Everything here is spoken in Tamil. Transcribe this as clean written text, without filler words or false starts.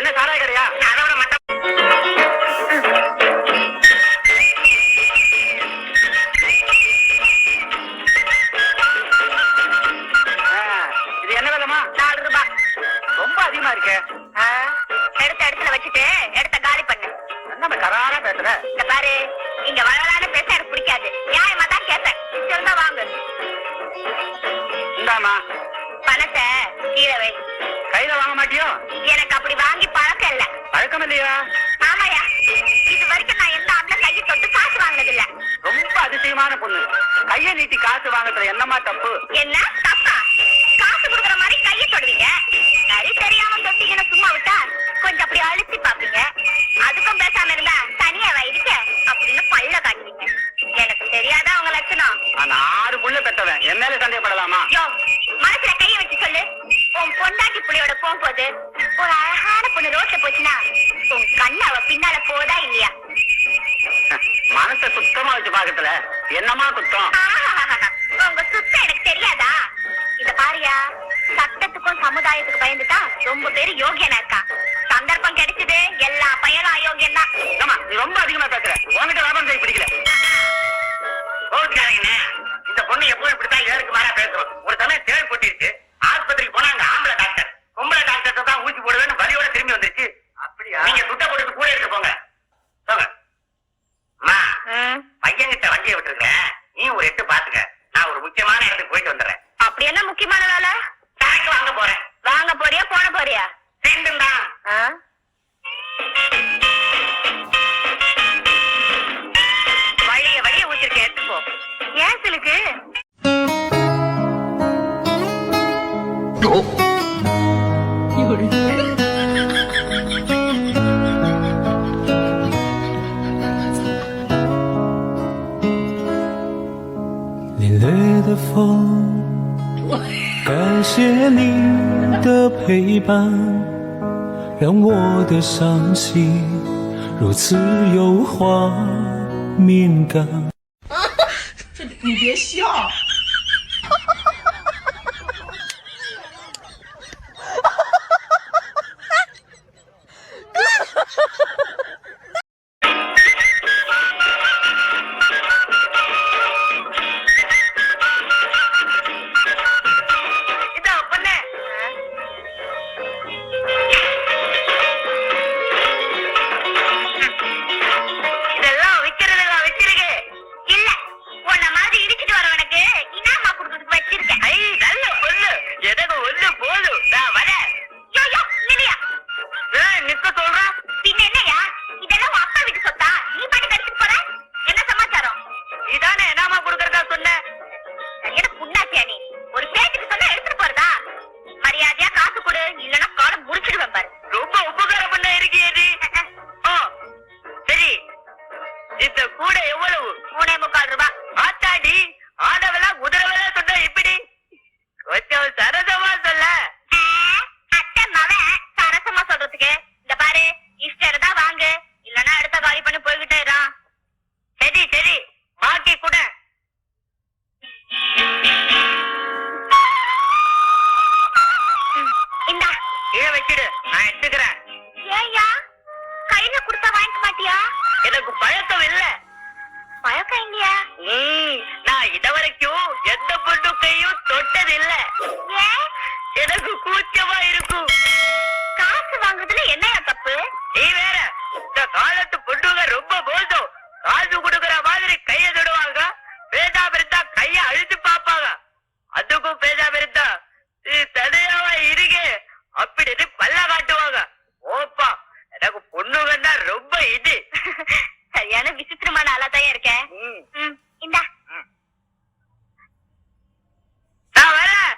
என்ன சாராய கடையா? அதோட மட்டும் இது என்ன விலைமா? 4 ரூபாய். ரொம்ப அதிகமா இருக்கே. எடுத்த இடத்துல வச்சுட்டு இடத்த காலி பண்ணு. என்ன கராரா பேசுற? இந்த பாரு, இங்க வளவலான பேச எனக்கு பிடிக்காது. நியாயமா தான் கேட்பேன். சொன்னா வாங்கு. இந்தாமா பணத்தை கீழே வை. கையில வாங்க மாட்டியோ? எனக்கு அப்படி வாங்கி பழக்கம் இல்ல. பழக்கம் இல்லையா? ஆமாயா, இது வரைக்கும் நான் எந்த ஆம்பளை கையை தொட்டு காசு வாங்கினது இல்ல. ரொம்ப அதிசயமான பொண்ணு. கைய நீட்டி காசு வாங்குறது என்னமா தப்பு? என்ன தப்பா? காசு குடுக்கற மாதிரி கையை தொடுவீங்க. சரி, தெரியாம தொட்டீங்கன்னா சும்மா விட்டா கொஞ்சம் அப்படி அழுத்தி பாப்பீங்க. அதுக்கும் பேசாம இருந்தா தனியா வைக்க அப்படின்னு பல்ல காட்டுவீங்க. எனக்கு தெரியாதா உங்க லட்சணம்? நான் 6 புள்ள பெற்றவன், என் மேல சந்தேகப்படலாமா? யோ, மனசுல கைய வச்சு சொல்லு. உன் பொண்டாட்டி புள்ளையோட போகும்போது ஒரு அழகான பொண்ணு ரோட்ல போச்சுன்னா உன் கண்ணு அவ பின்னால போதா இல்லையா? மனசை சுத்தமா வச்சு பாக்கத்துல என்னமா குத்தம்? உங்க சுத்தம் எனக்கு தெரியாதா? இத பாரியா, சட்டத்துக்கும் சமுதாயத்துக்கு பயந்துட்டா ரொம்ப பேரு யோகியனா இருக்கா. சந்தர்ப்பம் கிடைச்சது எல்லா பையனும் அயோக்கியம் தான். ஆமா, நீ ரொம்ப அதிகமா பேசுற. உன்கிட்ட லாபம் செய்ய பிடிக்கல. ஓகேங்க, இந்த பொண்ணு எப்பவும் இப்படித்தான் ஏருக்கு மாறா பேசுறோம். ஒரு சமயம் தேள் போட்டிருக்கு. ஆஸ்பத்திரிக்கு போனாங்க. ஆம்பளை டாக்டர் பொம்பளை டாக்டர் தான் ஊசி போடுவேன்னு வலியோட திரும்பி வந்துருச்சு. அப்படியா? நீங்க துட்ட போட்டு கூட எடுத்து போங்க. போங்க. அம்மா, பையன்கிட்ட வண்டியை விட்டுருக்கேன். நீ ஒரு 8 பாத்துக்க. நான் ஒரு முக்கியமான இடத்துக்கு போயிட்டு வந்துடுறேன். அப்படி என்ன முக்கியமான வேலை? டேங்க் வாங்க போறேன். வாங்க போறியா போன போறியா? ரெண்டும் தான். வழிய ஊத்திருக்க எடுத்துப்போ. ஏன் சிலுக்கு?凛冽的风，感谢你的陪伴，让我的伤心如此有画面感。你别笑。எனக்கு பழக்கம் இல்ல. பழக்கம் இல்லையா? நான் இதுவரைக்கும் எந்த பொண்ணு கையும் தொட்டது இல்ல. எனக்கு கூச்சமா இருக்கும். காசு வாங்குறதுல என்னையா தப்பு? நீ வேற, இந்த காலத்து பொண்ணுங்க ரொம்ப மோசம். காசு கொடுக்கற மாதிரி கைய தொடுவாங்க. பேசாம இருந்தா கைய அழுத்து பாப்பாங்க. அதுக்கும் பேசாம இருந்தா தடையாவா இருக்கு அப்படின்னு பல்ல காட்டுவாங்க. ஓப்பா, எனக்கு பொண்ணுங்கன்னா ரொம்ப இது. சரியான விசித்திரமான ஆளாதான் இருக்கேன். இந்தா நான் வரேன்.